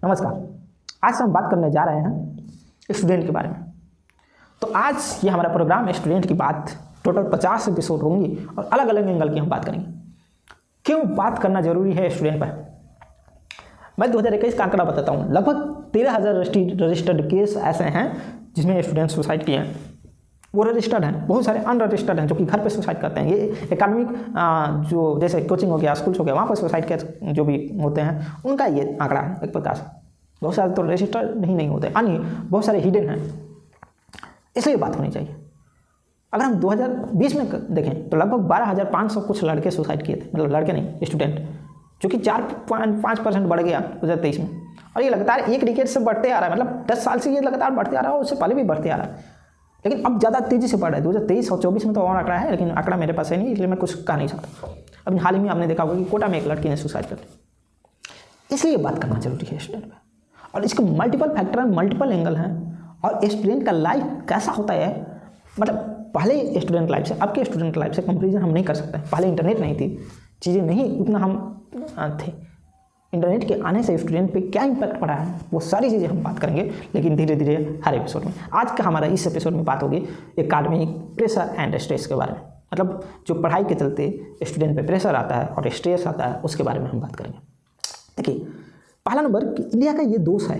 नमस्कार। आज हम बात करने जा रहे हैं स्टूडेंट के बारे में। तो आज ये हमारा प्रोग्राम स्टूडेंट की बात टोटल 50 एपिसोड होंगी और अलग अलग एंगल की हम बात करेंगे। क्यों बात करना जरूरी है स्टूडेंट पर? मैं 2021 का आंकड़ा बताता हूँ। लगभग 13,000 रजिस्टर्ड केस ऐसे हैं जिसमें स्टूडेंट सुसाइड किए हैं। वो रजिस्टर्ड हैं, बहुत सारे अनरजिस्टर्ड हैं जो कि घर पे सुसाइड करते हैं। ये एकेडमिक जो जैसे कोचिंग हो गया, स्कूल्स हो गया, वहाँ पर सुसाइड के जो भी होते हैं उनका ये आंकड़ा है एक प्रकार से। बहुत सारे तो रजिस्टर्ड नहीं होते, अन्य बहुत सारे हिडन हैं, इसलिए बात होनी चाहिए। अगर हम 2020 में देखें तो लगभग 12,500 कुछ लड़के सुसाइड किए थे, मतलब लड़के नहीं स्टूडेंट, जो कि 4.5% बढ़ गया 2023 में। और ये लगातार एक डिकेड से बढ़ते आ रहा है, मतलब 10 साल से ये लगातार बढ़ते आ रहा है, उससे पहले भी बढ़ते आ रहा है, लेकिन अब ज़्यादा तेज़ी से बढ़ रहा है। 2023 और 2024 में तो और आंकड़ा है, लेकिन आंकड़ा मेरे पास है नहीं, इसलिए मैं कुछ कह नहीं सकता। अभी हाल ही में आपने देखा होगा कि कोटा में एक लड़की ने सुसाइड कर ली। इसलिए बात करना जरूरी है स्टूडेंट में, और इसके मल्टीपल फैक्टर हैं, मल्टीपल एंगल हैं। और स्टूडेंट का लाइफ कैसा होता है, मतलब पहले स्टूडेंट लाइफ से अब के स्टूडेंट लाइफ से कंपेरिजन हम नहीं कर सकते। पहले इंटरनेट नहीं थी, चीज़ें नहीं उतना हम थे। इंटरनेट के आने से स्टूडेंट पे क्या इम्पैक्ट पड़ा है, वो सारी चीज़ें हम बात करेंगे, लेकिन धीरे धीरे हर एपिसोड में। आज का हमारा इस एपिसोड में बात होगी एकेडमिक प्रेशर एंड स्ट्रेस के बारे में। मतलब जो पढ़ाई के चलते स्टूडेंट पे प्रेशर आता है और स्ट्रेस आता है, उसके बारे में हम बात करेंगे। देखिए, पहला नंबर कि इंडिया का ये दोष है,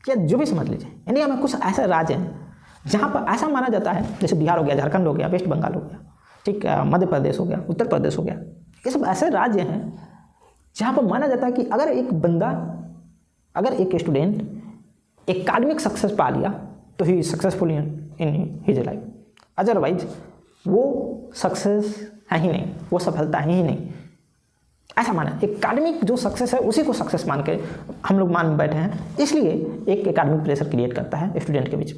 या जो भी समझ लीजिए, इंडिया में कुछ ऐसे राज्य हैं जहाँ पर ऐसा माना जाता है, जैसे बिहार हो गया, झारखंड हो गया, वेस्ट बंगाल हो गया, ठीक, मध्य प्रदेश हो गया, उत्तर प्रदेश हो गया, ये सब ऐसे राज्य हैं जहाँ पर माना जाता है कि अगर एक स्टूडेंट एकेडमिक सक्सेस पा लिया तो ही successful in his life, otherwise वो सक्सेस है ही नहीं, वो सफलता है ही नहीं, ऐसा माना। एकेडमिक जो सक्सेस है उसी को सक्सेस मान के हम लोग मान बैठे हैं, इसलिए एक एकेडमिक प्रेशर क्रिएट करता है स्टूडेंट के बीच।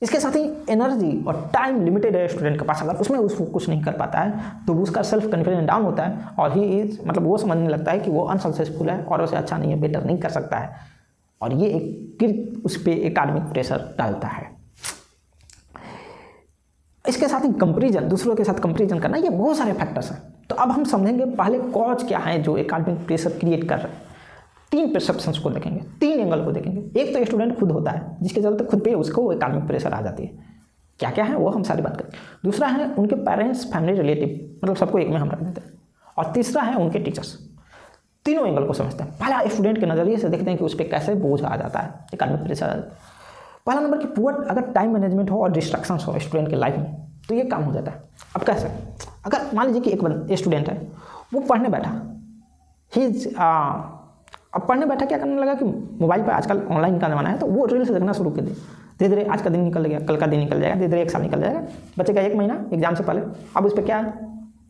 इसके साथ ही एनर्जी और टाइम लिमिटेड है स्टूडेंट के पास, अगर उसमें उसको कुछ नहीं कर पाता है तो उसका सेल्फ कॉन्फिडेंस डाउन होता है और ही इज, मतलब वो समझने लगता है कि वो अनसक्सेसफुल है और उसे अच्छा नहीं है, बेटर नहीं कर सकता है, और ये एक उस पर एकेडमिक प्रेशर डालता है। इसके साथ ही कंपेरिजन, दूसरों के साथ कंपेरिजन करना, ये बहुत सारे फैक्टर्स हैं। तो अब हम समझेंगे पहले कॉज क्या है जो एकेडमिक प्रेशर क्रिएट कर रहे हैं। 3 परसेप्शंस को देखेंगे, 3 एंगल को देखेंगे। एक तो स्टूडेंट खुद होता है जिसके चलते खुद पे उसको एकेडमिक प्रेशर आ जाती है, क्या क्या है वो हम सारी बात करेंगे। दूसरा है उनके पेरेंट्स, फैमिली, रिलेटिव, मतलब सबको एक में हम रख देते हैं। और तीसरा है उनके टीचर्स। तीनों एंगल को समझते हैं। पहला स्टूडेंट के नज़रिए से देखते हैं कि उस पर कैसे बोझ आ जाता है, एकेडमिक प्रेशर। पहला नंबर कि पुअर अगर टाइम मैनेजमेंट हो और डिस्ट्रैक्शंस हो स्टूडेंट के लाइफ में, तो ये काम हो जाता है। अब कैसे? अगर मान लीजिए कि एक स्टूडेंट है, वो पढ़ने बैठा, अब पढ़ने बैठा क्या करने लगा कि मोबाइल पर आजकल ऑनलाइन का ज़माना है, तो वो रील्स देखना शुरू कर दे। धीरे धीरे आज का दिन निकल गया, कल का दिन निकल जाएगा, धीरे धीरे एक साल निकल जाएगा, बच्चे का 1 महीना एग्जाम से पहले। अब उस पर क्या है,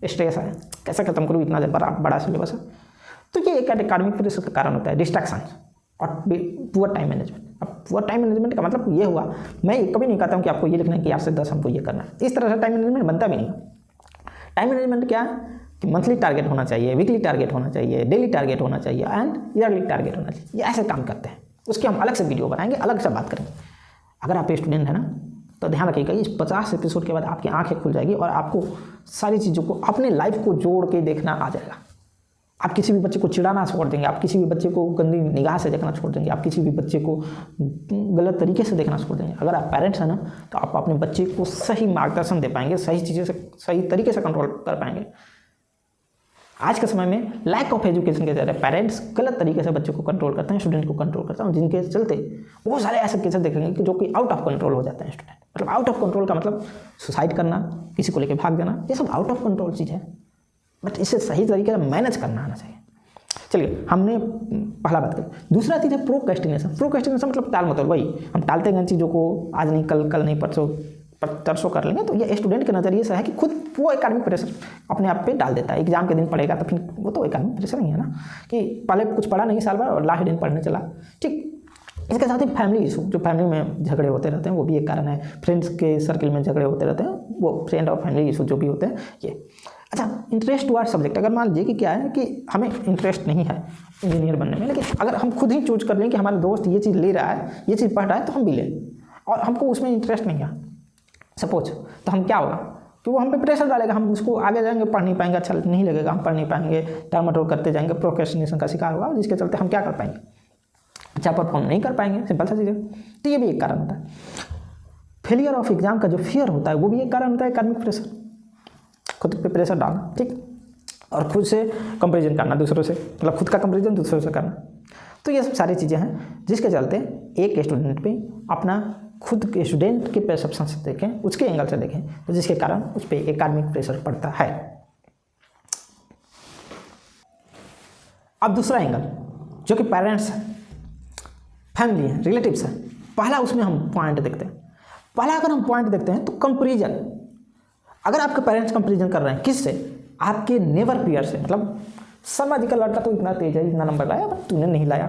स्ट्रेस है, कैसे खत्म करूँ, इतना बड़ा सिलेबस है। तो ये एक एकेडमिक प्रेशर का कारण होता है, डिस्ट्रैक्शन और पुअर टाइम मैनेजमेंट। अब पुअर टाइम मैनेजमेंट का मतलब ये हुआ, मैं कभी नहीं कहता हूँ कि आपको ये लिखना है कि 8 से 10 हमको ये करना है, इस तरह से टाइम मैनेजमेंट बनता भी नहीं। टाइम मैनेजमेंट क्या है कि मंथली टारगेट होना चाहिए, वीकली टारगेट होना चाहिए, डेली टारगेट होना चाहिए एंड ईयरली टारगेट होना चाहिए। ये ऐसे काम करते हैं, उसकी हम अलग से वीडियो बनाएंगे, अलग से बात करेंगे। अगर आप स्टूडेंट हैं ना, तो ध्यान रखिएगा, इस 50 एपिसोड के बाद आपकी आंखें खुल जाएगी और आपको सारी चीज़ों को, अपने लाइफ को जोड़ के देखना आ जाएगा। आप किसी भी बच्चे को चिढ़ाना छोड़ देंगे, आप किसी भी बच्चे को गंदी निगाह से देखना छोड़ देंगे, आप किसी भी बच्चे को गलत तरीके से देखना छोड़ देंगे। अगर आप पेरेंट्स हैं ना, तो आप अपने बच्चे को सही मार्गदर्शन दे पाएंगे, सही चीज़ें से सही तरीके से कंट्रोल कर पाएंगे। आज के समय में लैक ऑफ एजुकेशन के ज़रिए पेरेंट्स गलत तरीके से बच्चों को कंट्रोल करते हैं, स्टूडेंट को कंट्रोल करते हैं, जिनके चलते बहुत सारे ऐसे केसेस देखेंगे कि जो कि आउट ऑफ कंट्रोल हो जाते हैं स्टूडेंट। मतलब आउट ऑफ कंट्रोल का मतलब सुसाइड करना, किसी को लेकर भाग जाना, ये सब आउट ऑफ कंट्रोल चीज़ है, बट इसे सही तरीके से मैनेज करना आना चाहिए। चलिए, हमने पहला बात करी। दूसरा चीज़ है प्रोक्रेस्टिनेशन। प्रोक्रेस्टिनेशन मतलब टाल मटोल, वही हम टालते हैं चीज़ों को, आज नहीं कल नहीं परसों कर लेंगे। तो ये स्टूडेंट के नज़रिए से है कि खुद वो एकेडमिक प्रेशर अपने आप पे डाल देता है। एग्जाम के दिन पढ़ेगा तो फिर वो तो एकेडमिक प्रेशर नहीं है ना, कि पहले कुछ पढ़ा नहीं साल भर और लास्ट दिन पढ़ने चला, ठीक। इसके साथ ही फैमिली इशू, जो फैमिली में झगड़े होते रहते हैं, वो भी एक कारण है। फ्रेंड्स के सर्कल में झगड़े होते रहते हैं, वो फ्रेंड और फैमिली इशू जो भी होते हैं ये। अच्छा, इंटरेस्ट टुवर्ड सब्जेक्ट, अगर मान लीजिए कि क्या है कि हमें इंटरेस्ट नहीं है इंजीनियर बनने में, लेकिन अगर हम खुद ही चूज कर लें कि हमारा दोस्त ये चीज़ ले रहा है, ये चीज़ पढ़ रहा है, तो हम भी लें, और हमको उसमें इंटरेस्ट नहीं है सपोज, तो हम क्या होगा कि वो हम पे प्रेशर डालेगा, हम उसको आगे जाएंगे, पढ़ नहीं पाएंगे, अच्छा नहीं लगेगा, हम पढ़ नहीं पाएंगे, टाल मटोल करते जाएंगे, प्रोक्रेस्टिनेशन का शिकार होगा, जिसके चलते हम क्या कर पाएंगे, अच्छा परफॉर्म नहीं कर पाएंगे, सिंपल सा चीज़ है। तो ये भी एक कारण होता है। फेलियर ऑफ एग्जाम का जो फियर होता है वो भी एक कारण होता है, एकेडमिक प्रेशर, खुद पे प्रेशर डालना, ठीक, और खुद से कंपेरिजन करना दूसरों से, मतलब खुद का कंपेरिजन दूसरों से करना। तो ये सब सारी चीज़ें हैं जिसके चलते एक स्टूडेंट पे अपना खुद के स्टूडेंट के परसेप्शन से देखें, उसके एंगल से देखें, तो जिसके कारण उस पर एकेडमिक प्रेशर पड़ता है। अब दूसरा एंगल जो कि पेरेंट्स है, फैमिली है, रिलेटिव्स है। पहला उसमें हम पॉइंट देखते हैं। पहला अगर हम पॉइंट देखते हैं तो कंपेरिजन। अगर आपके पेरेंट्स कंपेरिजन कर रहे हैं किससे, आपके नेबर पीयर से, मतलब शर्मा जी का लड़का तो इतना तेज है, इतना नंबर लाया, बट तूने नहीं लाया,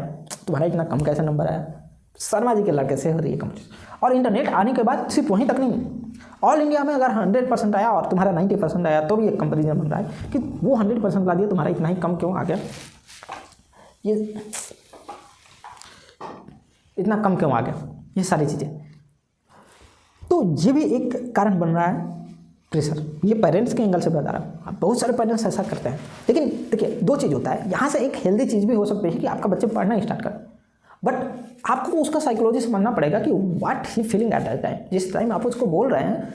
तुम्हारा इतना कम कैसे नंबर आया, शर्मा जी के लड़के से हो रही है कंपेरिजन। और इंटरनेट आने के बाद सिर्फ वहीं तक नहीं, ऑल इंडिया में अगर 100% आया और तुम्हारा 90% आया तो भी एक कंपेरिजन बन रहा है कि वो 100% ला दिया, तुम्हारा इतना ही कम क्यों आ गया, ये इतना कम क्यों आ गया, ये सारी चीज़ें। तो ये भी एक कारण बन रहा है प्रेशर। ये पेरेंट्स के एंगल से बता रहा हूँ, बहुत सारे पेरेंट्स ऐसा करते हैं। लेकिन देखिए दो चीज़ होता है, यहाँ से एक हेल्दी चीज़ भी हो सकती है कि आपका बच्चे पढ़ना स्टार्ट कर, बट आपको उसका साइकोलॉजी समझना पड़ेगा कि what he feeling at that time. जिस टाइम आप उसको बोल रहे हैं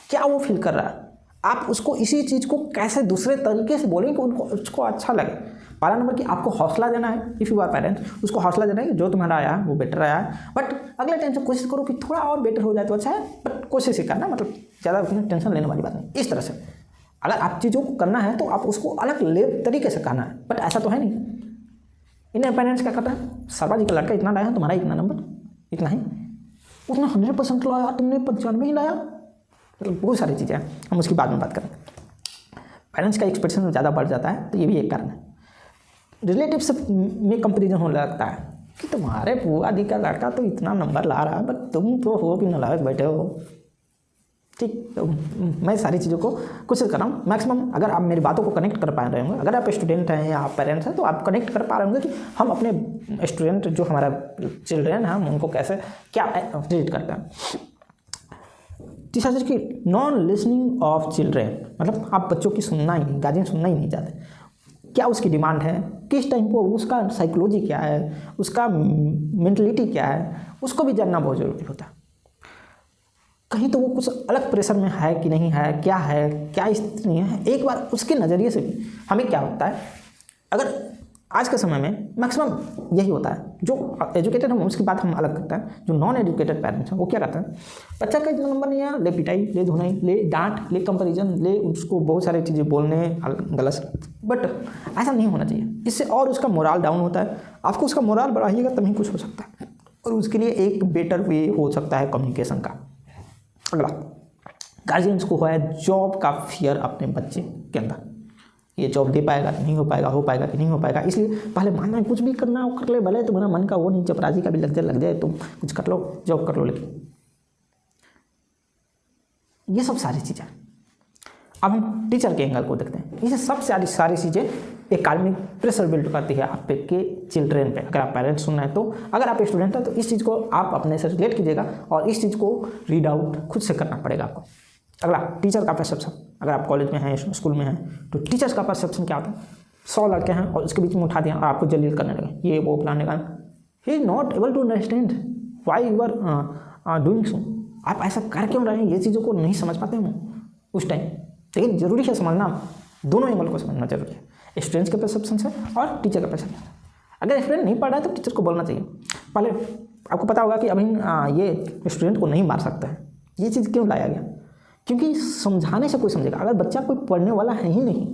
क्या वो फील कर रहा है, आप उसको इसी चीज़ को कैसे दूसरे तरीके से बोलेंगे कि उसको अच्छा लगे। पहला नंबर कि आपको हौसला देना है, इफ़ यू आर पेरेंट्स, उसको हौसला देना है कि जो तुम्हारा आया है वो बेटर आया है, बट अगले टाइम से कोशिश करो कि थोड़ा और बेटर हो जाए तो अच्छा है, बट कोशिश ही करना, मतलब ज़्यादा उसमें टेंशन लेने वाली बात नहीं। इस तरह से अगर आप चीज़ों को करना है तो आप उसको अलग तरीके से करना है, बट ऐसा तो है नहीं। इन्हें पेरेंट्स क्या करता है, शर्मा जी का लड़का इतना लाया, तुम्हारा इतना नंबर, इतना ही, उतना 100% लाया, तुमने 95 ही लाया, मतलब बहुत सारी चीज़ें हैं, हम उसकी बाद में बात करें। पेरेंट्स का एक्सपेक्टेशन ज़्यादा बढ़ जाता है, तो ये भी एक कारण है। रिलेटिव्स में कंपेरिजन होने लगता है कि तुम्हारे बुआ जी का लड़का तो इतना नंबर ला रहा है, बट तुम तो हो कि नालायक बैठे हो, ठीक। तो मैं सारी चीज़ों को कोशिश कर रहा हूँ मैक्सिमम। अगर आप मेरी बातों को कनेक्ट कर पा रहे होंगे, अगर आप स्टूडेंट हैं या आप पेरेंट्स हैं, तो आप कनेक्ट कर पा रहे होंगे कि हम अपने स्टूडेंट जो हमारा चिल्ड्रेन है हम उनको कैसे क्या ट्रीट करते हैं। तीसरा चीज़ कि नॉन लिसनिंग ऑफ चिल्ड्रेन, मतलब आप बच्चों की सुनना ही नहीं, गार्जियन सुनना ही नहीं चाहते। क्या उसकी डिमांड है, किस टाइम को, उसका साइकोलॉजी क्या है, उसका मेंटलिटी क्या है, उसको भी जानना बहुत ज़रूरी होता है। कहीं तो वो कुछ अलग प्रेशर में है कि नहीं है, क्या स्थिति नहीं है, एक बार उसके नज़रिए से भी हमें क्या होता है। अगर आज के समय में मैक्सिमम यही होता है, जो एजुकेटेड हम उसकी बात हम अलग करते हैं, जो नॉन एजुकेटेड पेरेंट्स हैं वो क्या करते हैं, बच्चा का इतना नंबर नहीं है, ले पिटाई, ले धुनाई, ले डांट, ले कंपैरिजन, ले उसको बहुत सारी चीज़ें बोलने गलत। बट ऐसा नहीं होना चाहिए, इससे और उसका मोरल डाउन होता है। आपको उसका मोरल बढ़ाइएगा तभी कुछ हो सकता है, और उसके लिए एक बेटर वे हो सकता है कम्युनिकेशन का। अगला गार्जियंस को है जॉब का फियर अपने बच्चे के अंदर, ये जॉब दे पाएगा नहीं हो पाएगा, हो पाएगा कि नहीं हो पाएगा, इसलिए पहले मानना है कुछ भी करना हो कर ले, भले तुम्हारा मन का वो नहीं, चपरासी का भी लग जाए तुम कुछ कर लो, जॉब कर लो। लेकिन ये सब सारी चीज़ें, अब हम टीचर के एंगल को देखते हैं। ये सब सारी चीज़ें एकेडमिक प्रेशर बिल्ड करती है आप के चिल्ड्रेन पे। अगर आप पेरेंट्स सुन रहे हैं, तो अगर आप स्टूडेंट हैं तो इस चीज़ को आप अपने से रिलेट कीजिएगा, और इस चीज़ को रीड आउट खुद से करना पड़ेगा आपको। अगला टीचर का परसेप्शन, अगर आप कॉलेज में हैं, स्कूल में हैं, तो टीचर्स का परसेप्शन क्या होता है। 100 लड़के हैं और उसके बीच में उठा दिया और आपको जलील करने लगे, ये वो फलाने का, he is not able to understand why you are doing so. आप ऐसा कर क्यों रहे हैं, ये चीज़ों को नहीं समझ पाते हैं उस टाइम। लेकिन ज़रूरी है समझना, दोनों एंगल को समझना जरूरी है, स्टूडेंट्स के परसेप्शन से और टीचर का परसेप्शन से। अगर स्टूडेंट नहीं पढ़ रहा है तो टीचर को बोलना चाहिए। पहले आपको पता होगा कि अभी ये स्टूडेंट को नहीं मार सकता है, ये चीज़ क्यों लाया गया, क्योंकि समझाने से कोई समझेगा। अगर बच्चा कोई पढ़ने वाला है ही नहीं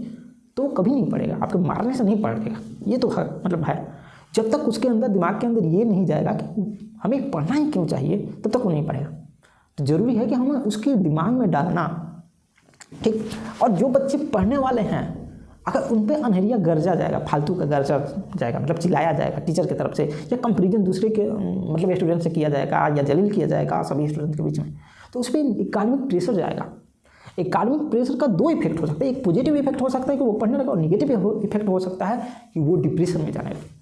तो कभी नहीं पढ़ेगा, आपके मारने से नहीं पढ़ेगा। ये तो है, मतलब है, जब तक उसके अंदर दिमाग के अंदर ये नहीं जाएगा कि हमें पढ़ना ही क्यों चाहिए, तब तक वो नहीं पढ़ेगा। तो ज़रूरी है कि हमें उसके दिमाग में डालना, ठीक। और जो बच्चे पढ़ने वाले हैं, अगर उन पर अनहरिया गरजा जाएगा, फालतू का गरजा जाएगा, मतलब चिल्लाया जाएगा टीचर की तरफ से, या कंपेरिजन दूसरे के मतलब स्टूडेंट से किया जाएगा, या जलील किया जाएगा सभी स्टूडेंट के बीच में, तो उस पर एकेडमिक प्रेशर जाएगा। एकेडमिक प्रेशर का दो इफेक्ट हो सकता है, एक पॉजिटिव इफेक्ट हो सकता है कि वो पढ़ने लगा, और निगेटिव इफेक्ट हो सकता है कि वो डिप्रेशन में जाने लगे।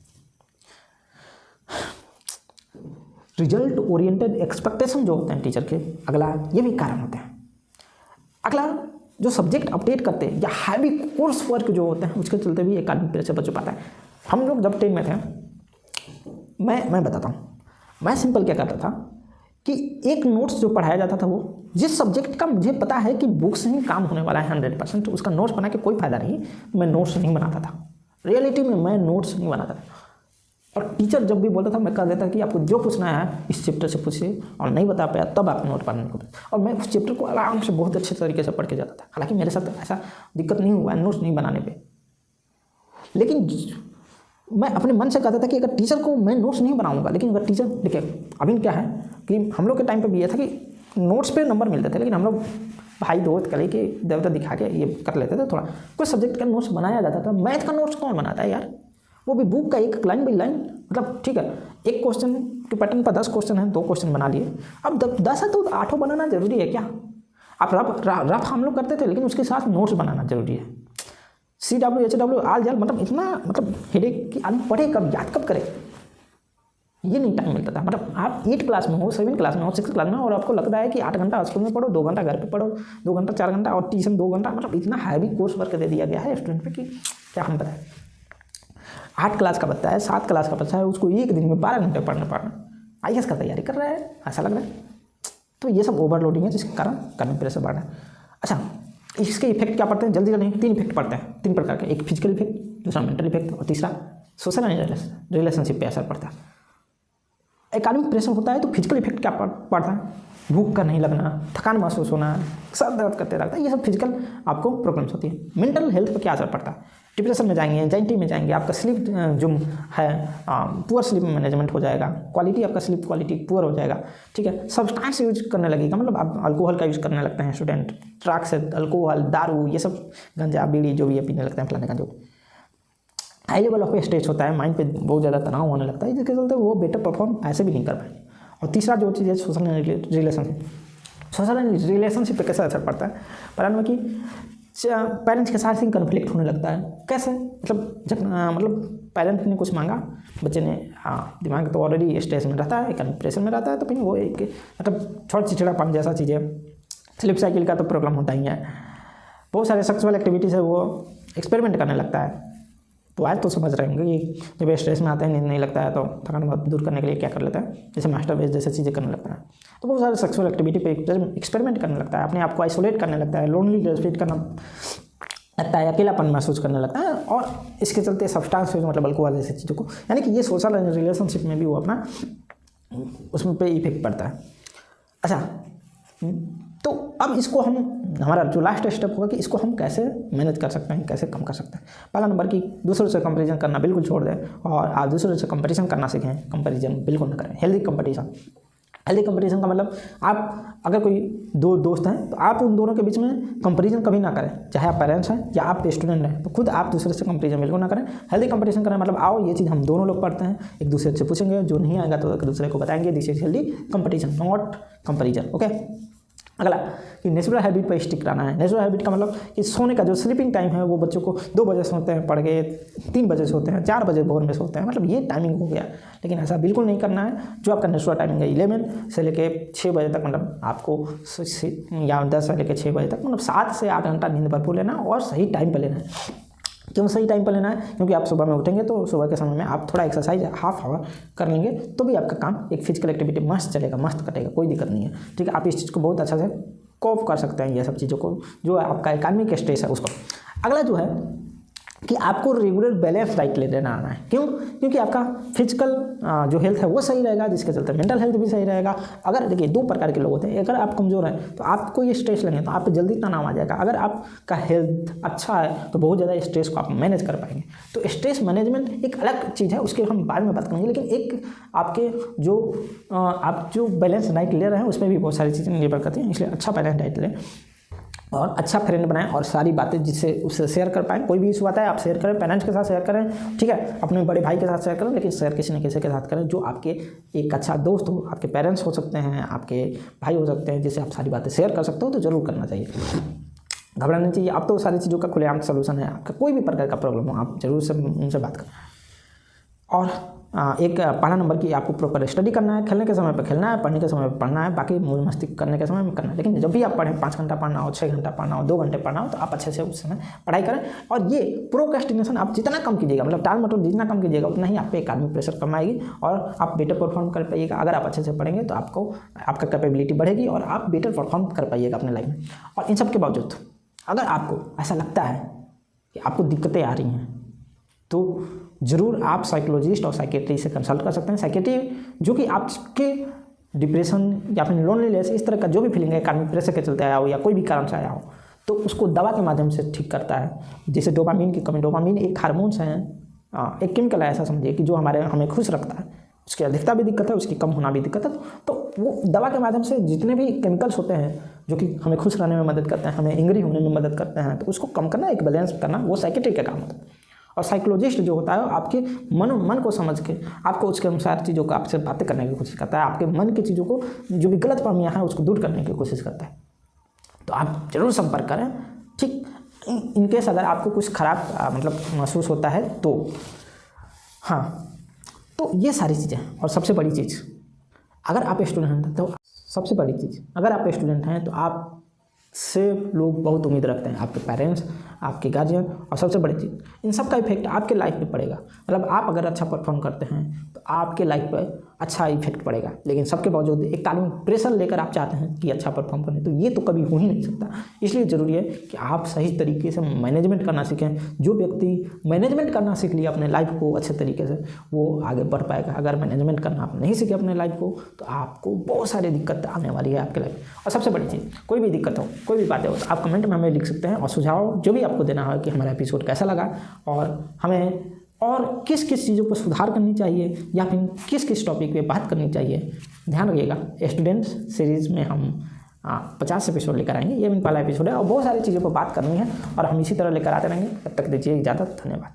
रिजल्ट ओरिएंटेड एक्सपेक्टेशन जो होते हैं टीचर के, अगला ये भी कारण होते हैं। अगला जो सब्जेक्ट अपडेट करते हैं या हैवी कोर्स वर्क जो होते हैं, उसके चलते भी एकेडमिक प्रेशर बच पाता है। हम लोग जब 10 में थे मैं बताता हूँ। मैं सिंपल क्या करता था कि एक नोट्स जो पढ़ाया जाता था वो जिस सब्जेक्ट का मुझे पता है कि बुक्स ही काम होने वाला है 100%, तो उसका नोट्स बना के कोई फ़ायदा नहीं, मैं नोट्स नहीं बनाता था। रियलिटी में मैं नोट्स नहीं बनाता था। और टीचर जब भी बोलता था मैं कह देता कि आपको जो पूछना है इस चैप्टर से पूछिए, और नहीं बता पाया तब आप नोट पढ़ने को। और मैं उस चैप्टर को आराम से बहुत अच्छे तरीके से पढ़ के जाता था। हालांकि मेरे साथ ऐसा दिक्कत नहीं हुआ है नोट्स नहीं बनाने पे, लेकिन मैं अपने मन से कहता था कि अगर टीचर को मैं नोट्स नहीं बनाऊंगा, लेकिन अगर टीचर देखिए अभी क्या है कि हम लोग के टाइम पे भी ये था कि नोट्स पे नंबर मिलते थे, लेकिन हम लोग भाई दोस्त कले के देवता दिखा के ये कर लेते थे। थोड़ा कोई सब्जेक्ट का नोट्स बनाया जाता था। मैथ का नोट्स कौन बनाता है यार, वो भी बुक का एक लाइन बाई लाइन, मतलब ठीक है एक क्वेश्चन के पैटर्न पर 10 क्वेश्चन है, 2 क्वेश्चन बना लिए। अब 10 है तो 8 बनाना जरूरी है क्या? आप रफ हम लोग करते थे, लेकिन उसके साथ नोट्स बनाना जरूरी है। CW HW आल जाल, मतलब इतना मतलब हेडेक कि आदमी पढ़े कब, याद कब करे, ये नहीं टाइम मिलता था। मतलब आप 8 क्लास में हो, 7 क्लास में हो, 6 क्लास में, और आपको लगता है कि 8 घंटा स्कूल में पढ़ो, 2 घंटा घर पे पढ़ो, 2 घंटा 4 घंटा और ट्यूशन 2 घंटा, मतलब इतना हैवी कोर्स वर्क दे दिया गया है स्टूडेंट पे कि क्या हम बताएं। 8 क्लास का बच्चा है, 7 क्लास का बच्चा है, उसको एक दिन में 12 घंटे पढ़ना IAS का तैयारी कर रहा है, ऐसा लग रहा है। तो ये सब ओवरलोडिंग है जिसके कारण करंट प्रेशर बढ़ रहा है। अच्छा, इसके इफेक्ट क्या पड़ते हैं जल्दी जल्दी? 3 इफेक्ट पड़ते हैं, 3 प्रकार के। एक फिजिकल इफेक्ट, दूसरा मेंटल इफेक्ट, और तीसरा सोशल रिलेशनशिप पे असर पड़ता है। एकेडमिक प्रेशर होता है तो फिजिकल इफेक्ट क्या पड़ता है? भूख का नहीं लगना, थकान महसूस होना, सर दर्द करते रहता है, ये सब फिजिकल आपको प्रॉब्लम्स होती है। मेंटल हेल्थ पर क्या असर पड़ता है? डिप्रेशन में जाएंगे, एंजाइटी में जाएंगे, आपका स्लीप जो है पुअर स्लीप मैनेजमेंट हो जाएगा, क्वालिटी आपका स्लीप क्वालिटी पुअर हो जाएगा, ठीक है। सब्सटेंस यूज करने लगेगा, मतलब आप अल्कोहल का यूज़ करने लगते हैं स्टूडेंट, ट्रक से अल्कोहल, दारू, ये सब गंजा बीड़ी जो भी है पीने लगते हैं फलाने का। जो हाई लेवल ऑफ स्ट्रेस होता है, माइंड पे बहुत ज़्यादा तनाव होने लगता है, जिसके चलते वो बेटर परफॉर्म ऐसे भी नहीं कर पाएंगे। और तीसरा जो चीज़ है सोशल रिलेशनशिप। सोशल रिलेशनशिप पे कैसे असर पड़ता है? पढ़ाने में कि पेरेंट्स के साथ ही कन्फ्लिक्ट होने लगता है। कैसे? मतलब जब पेरेंट ने कुछ मांगा, बच्चे ने दिमाग तो ऑलरेडी स्ट्रेस में रहता है, प्रेशर में रहता है, तो फिर वो एक मतलब छोटा चिड़चिड़ापन जैसा चीज़ें, स्लिप साइकिल का तो प्रॉब्लम होता ही है। बहुत सारे सेक्सुअल एक्टिविटीज़ है वो एक्सपेरिमेंट करने लगता है। तो आज तो समझ रहे होंगे कि जब स्ट्रेस में आते हैं, नींद नहीं लगता है, तो थकान दूर करने के लिए क्या कर लेता है, जैसे मास्टरबेस जैसे चीज़ें करने लगता है। तो बहुत सारे सेक्सुअल एक्टिविटी पे एक्सपेरिमेंट करने लगता है, अपने आप को आइसोलेट करने लगता है, लोनली फील करना लगता है, अकेलापन महसूस करने लगता है, और इसके चलते सब्सटेंस यूज मतलब अल्कोहल जैसी चीज़ों को, यानी कि ये सोशल रिलेशनशिप में भी वो अपना उसमें पे इफेक्ट पड़ता है। अच्छा, तो अब इसको हम, हमारा जो लास्ट स्टेप होगा कि इसको हम कैसे मैनेज कर सकते हैं, कैसे कम कर सकते हैं। पहला नंबर कि दूसरों से कंपैरिजन करना बिल्कुल छोड़ दें, और आप दूसरों से कंपैरिजन करना सीखें। कंपैरिजन बिल्कुल ना करें। हेल्दी कंपटीशन का मतलब आप अगर कोई 2 दोस्त हैं तो आप उन दोनों के बीच में कंपैरिजन कभी ना करें, चाहे आप पेरेंट्स हैं या आप स्टूडेंट हैं, तो खुद आप दूसरे से कंपैरिजन बिल्कुल ना करें। हेल्दी कंपटीशन करें, मतलब आओ ये चीज़ हम दोनों लोग पढ़ते हैं, एक दूसरे से पूछेंगे, जो नहीं आएगा तो एक दूसरे को बताएंगे। This is healthy competition, not comparison. Okay. अगला कि नेचुरल हैबिट पर स्टिक रहना है। नेचुरल हैबिट का मतलब कि सोने का जो स्लीपिंग टाइम है वो बच्चों को 2 बजे सोते हैं पढ़ के, 3 बजे सोते हैं, 4 बजे भोर में सोते हैं, मतलब ये टाइमिंग हो गया। लेकिन ऐसा बिल्कुल नहीं करना है। जो आपका नेचुरल टाइमिंग है 11 से लेके 6 बजे तक, मतलब आपको या 10 से लेकर 6 बजे तक, मतलब 7 से 8 घंटा नींद भरपूर लेना और सही टाइम पर लेना है। क्यों सही टाइम पर लेना है? क्योंकि आप सुबह में उठेंगे तो सुबह के समय में आप थोड़ा एक्सरसाइज हाफ आवर कर लेंगे तो भी आपका काम एक फिजिकल एक्टिविटी मस्त चलेगा, मस्त कटेगा, कोई दिक्कत नहीं है। ठीक है, आप इस चीज़ को बहुत अच्छा से कोप कर सकते हैं, ये सब चीज़ों को, जो आपका एकेडमिक स्ट्रेस है उसको। अगला जो है कि आपको रेगुलर बैलेंस डाइट ले लेना आना है। क्यों? क्योंकि आपका फिजिकल जो हेल्थ है वो सही रहेगा, जिसके चलते मेंटल हेल्थ भी सही रहेगा। अगर देखिए 2 प्रकार के लोग होते हैं, अगर आप कमज़ोर हैं तो आपको ये स्ट्रेस लेंगे तो आप पे जल्दी तनाव आ जाएगा। अगर आपका हेल्थ अच्छा है तो बहुत ज़्यादा स्ट्रेस को आप मैनेज कर पाएंगे। तो स्ट्रेस मैनेजमेंट एक अलग चीज़ है, उसके हम बाद में बात करेंगे। लेकिन एक आपके जो आप जो बैलेंस डाइट ले रहे हैं उसमें भी बहुत सारी चीज़ें निर्भर करती हैं, इसलिए अच्छा बैलेंस डाइट लें और अच्छा फ्रेंड बनाएं और सारी बातें जिससे उससे शेयर कर पाएँ। कोई भी इशू आता है आप शेयर करें, पेरेंट्स के साथ शेयर करें, ठीक है, अपने बड़े भाई के साथ शेयर करें, लेकिन शेयर किसी न किसी के साथ करें जो आपके एक अच्छा दोस्त हो। आपके पेरेंट्स हो सकते हैं, आपके भाई हो सकते हैं, जिससे आप सारी बातें शेयर कर सकते हो, तो ज़रूर करना चाहिए। घबराना नहीं चाहिए। अब तो सारी चीज़ों का खुलेआम सलूशन है, आपका कोई भी प्रकार का प्रॉब्लम हो आप जरूर से उनसे बात करें। और एक पहला नंबर की आपको प्रॉपर स्टडी करना है, खेलने के समय पर खेलना है, पढ़ने के समय पर पढ़ना है, बाकी मौज मस्ती करने के समय में करना है। लेकिन जब भी आप पढ़ें 5 घंटा पढ़ना हो, 6 घंटा पढ़ना हो, 2 घंटे पढ़ना हो, तो आप अच्छे से उस समय पढ़ाई करें। और ये प्रोक्रेस्टिनेशन आप जितना कम कीजिएगा, मतलब टाल मटोल जितना कम कीजिएगा उतना ही आप पे एकेडमिक प्रेशर कम आएगी और आप बेटर परफॉर्म कर पाइएगा। अगर आप अच्छे से पढ़ेंगे तो आपका कैपेबिलिटी बढ़ेगी और आप बेटर परफॉर्म कर पाइएगा अपने लाइफ में। और इन सब के बावजूद अगर आपको ऐसा लगता है कि आपको दिक्कतें आ रही हैं तो ज़रूर आप साइकोलॉजिस्ट और साइकेट्री से कंसल्ट कर सकते हैं। साइकेट्री जो कि आपके डिप्रेशन या फिर लोनलीनेस, इस तरह का जो भी फीलिंग है एकेडमिक प्रेशर के चलते आया हो या कोई भी कारण से आया हो, तो उसको दवा के माध्यम से ठीक करता है। जैसे डोपामीन की कमी, डोपामीन एक हार्मोन्स है, एक केमिकल है ऐसा समझिए कि जो हमें खुश रखता है। उसकी अधिकता भी दिक्कत है, उसकी कम होना भी दिक्कत है। तो वो दवा के माध्यम से जितने भी केमिकल्स होते हैं जो कि हमें खुश रहने में मदद करते हैं, हमें एंग्री होने में मदद करते हैं, तो उसको कम करना, एक बैलेंस करना, वो साइकेट्री का काम होता है। और साइकोलॉजिस्ट जो होता है आपके मन को समझ के आपको उसके अनुसार चीज़ों को आपसे बातें करने की कोशिश करता है, आपके मन की चीज़ों को जो भी गलत फहमियाँ हैं उसको दूर करने की कोशिश करता है। तो आप जरूर संपर्क करें, ठीक। इनकेस अगर आपको कुछ खराब मतलब महसूस होता है तो हाँ, तो ये सारी चीज़ें। और सबसे बड़ी चीज़, अगर आप स्टूडेंट हैं तो सबसे बड़ी चीज़, अगर आप स्टूडेंट हैं तो आप से लोग बहुत उम्मीद रखते हैं, आपके पेरेंट्स, आपके गार्जियन। और सबसे बड़ी चीज़, इन सब का इफेक्ट आपके लाइफ पे पड़ेगा। मतलब आप अगर अच्छा परफॉर्म करते हैं तो आपके लाइफ पे अच्छा इफेक्ट पड़ेगा। लेकिन सबके बावजूद एक तालीम प्रेशर लेकर आप चाहते हैं कि अच्छा परफॉर्म करें, तो ये तो कभी हो ही नहीं सकता। इसलिए ज़रूरी है कि आप सही तरीके से मैनेजमेंट करना सीखें। जो व्यक्ति मैनेजमेंट करना सीख लिया अपने लाइफ को अच्छे तरीके से, वो आगे बढ़ पाएगा। अगर मैनेजमेंट करना आप नहीं सीखे अपने लाइफ को तो आपको बहुत सारी दिक्कत आने वाली है आपके लाइफ में। और सबसे बड़ी चीज़, कोई भी दिक्कत हो, कोई भी बातें हो, तो आप कमेंट में हमें लिख सकते हैं। और सुझाव जो भी आपको देना है कि हमारा एपिसोड कैसा लगा और हमें और किस किस चीज़ों पर सुधार करनी चाहिए या फिर किस किस टॉपिक पे बात करनी चाहिए। ध्यान रखिएगा, स्टूडेंट्स सीरीज़ में हम 50 एपिसोड लेकर आएंगे। ये भी पहला एपिसोड है और बहुत सारी चीज़ों पर बात करनी है और हम इसी तरह लेकर आते रहेंगे। तब तक दीजिए इजाज़त, धन्यवाद।